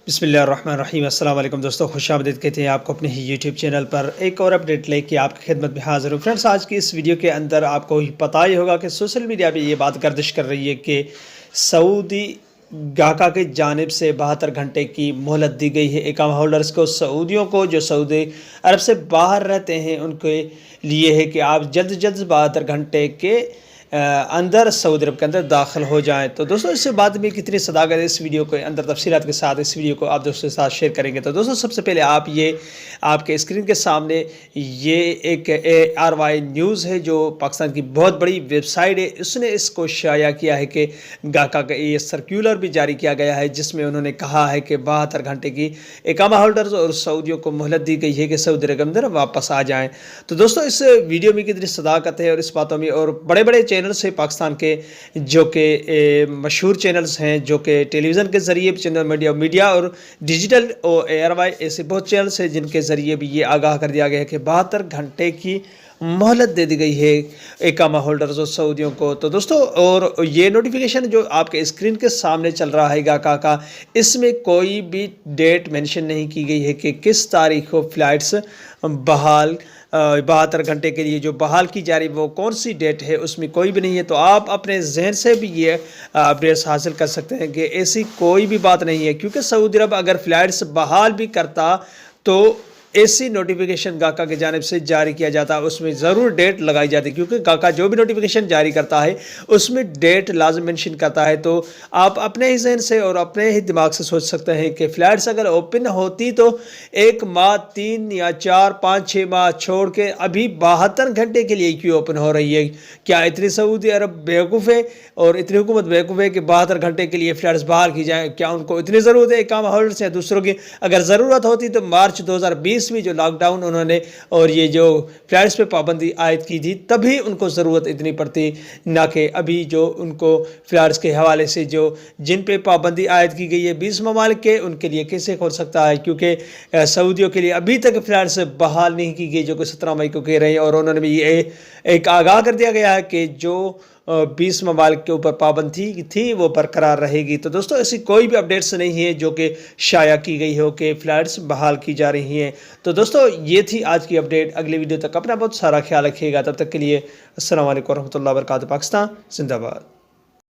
बिस्मिल्लाहिर्रहमानिर्रहीम। अस्सलाम वालेकुम दोस्तों, खुश आमदीद कहते हैं आपको अपने ही यूट्यूब चैनल पर एक और अपडेट लेके आपकी खिदमत में हाजिर हूँ। फ्रेंड्स, आज की इस वीडियो के अंदर आपको पता ही होगा कि सोशल मीडिया पे ये बात गर्दिश कर रही है कि सऊदी गाका की जानिब से 72 घंटे की मोहलत दी गई है इकामा होल्डर्स को। सऊदियों को जो सऊदी अरब से बाहर रहते हैं उनके लिए है कि आप जल्द से जल्द 72 घंटे के अंदर सऊदी अरब के अंदर दाखिल हो जाएं। तो दोस्तों, इस बात में कितनी सदाकत है, इस वीडियो के अंदर तफसीलात के साथ इस वीडियो को आप दोस्तों के साथ शेयर करेंगे। तो दोस्तों, सबसे पहले आप ये आपके स्क्रीन के सामने ये एक ARY न्यूज़ है जो पाकिस्तान की बहुत बड़ी वेबसाइट है, उसने इसको शाया किया है कि गाका का ये सर्कुलर भी जारी किया गया है जिसमें उन्होंने कहा है कि 72 घंटे की इकामा होल्डर्स और सऊदियों को मोहलत दी गई है कि सऊदी अरब के अंदर वापस आ जाएँ। तो दोस्तों, इस वीडियो में कितनी सदाकत है और इस बातों में, और बड़े बड़े चैनल्स हैं पाकिस्तान के जो कि मशहूर चैनल्स हैं जो कि टेलीविज़न के ज़रिए चैनल मीडिया और डिजिटल और ARY ऐसे बहुत चैनल्स हैं जिनके ज़रिए भी ये आगाह कर दिया गया है कि 72 घंटे की मोहलत दे दी गई है इकामा होल्डर्स और सऊदियों को। तो दोस्तों, और ये नोटिफिकेशन जो आपके स्क्रीन के सामने चल रहा है गाका का, इसमें कोई भी डेट मेंशन नहीं की गई है कि किस तारीख को फ़्लाइट्स बहाल 72 घंटे के लिए जो बहाल की जा रही वो कौन सी डेट है, उसमें कोई भी नहीं है। तो आप अपने जहन से भी ये अपडेट्स हासिल कर सकते हैं कि ऐसी कोई भी बात नहीं है, क्योंकि सऊदी अरब अगर फ़्लाइट्स बहाल भी करता तो ऐसी नोटिफिकेशन गाका की जानिब से जारी किया जाता है, उसमें ज़रूर डेट लगाई जाती है, क्योंकि गाका जो भी नोटिफिकेशन जारी करता है उसमें डेट लाजम मेंशन करता है। तो आप अपने ही जहन से और अपने ही दिमाग से सोच सकते हैं कि फ़्लाइट्स अगर ओपन होती तो 1 माह, 3 या 4, 5, 6 माह छोड़ के अभी 72 घंटे के लिए क्यों ओपन हो रही है? क्या इतनी सऊदी अरब बेवकूफ़ है और इतनी हुकूमत बेवकूफ़ है कि 72 घंटे के लिए फ़्लाइट्स बहाल की जाएँ? क्या उनको इतनी ज़रूरत है इकामा होल्डर्स या दूसरों की? अगर ज़रूरत होती तो मार्च 2020 में जो लॉकडाउन उन्होंने और ये जो फ्लाइट्स पे पाबंदी आयद की थी तभी उनको ज़रूरत इतनी पड़ती, ना कि अभी जो उनको फ्लाइट्स के हवाले से जो जिन पे पाबंदी आयद की गई है 20 ममालिक के, उनके लिए कैसे खोल सकता है? क्योंकि सऊदियों के लिए अभी तक फ्लाइट्स बहाल नहीं की गई जो कि 17 मई को कह रहे हैं, और उन्होंने भी ये एक आगाह कर दिया गया है कि जो 20 ममालिक के ऊपर पाबंदी थी वो बरकरार रहेगी। तो दोस्तों, ऐसी कोई भी अपडेट्स नहीं है जो कि शाया की गई हो कि फ़्लाइट्स बहाल की जा रही हैं। तो दोस्तों, ये थी आज की अपडेट। अगली वीडियो तक अपना बहुत सारा ख्याल रखिएगा। तब तक के लिए अस्सलाम वालेकुम रहमतुल्लाहि व बरकातहू। पाकिस्तान जिंदाबाद।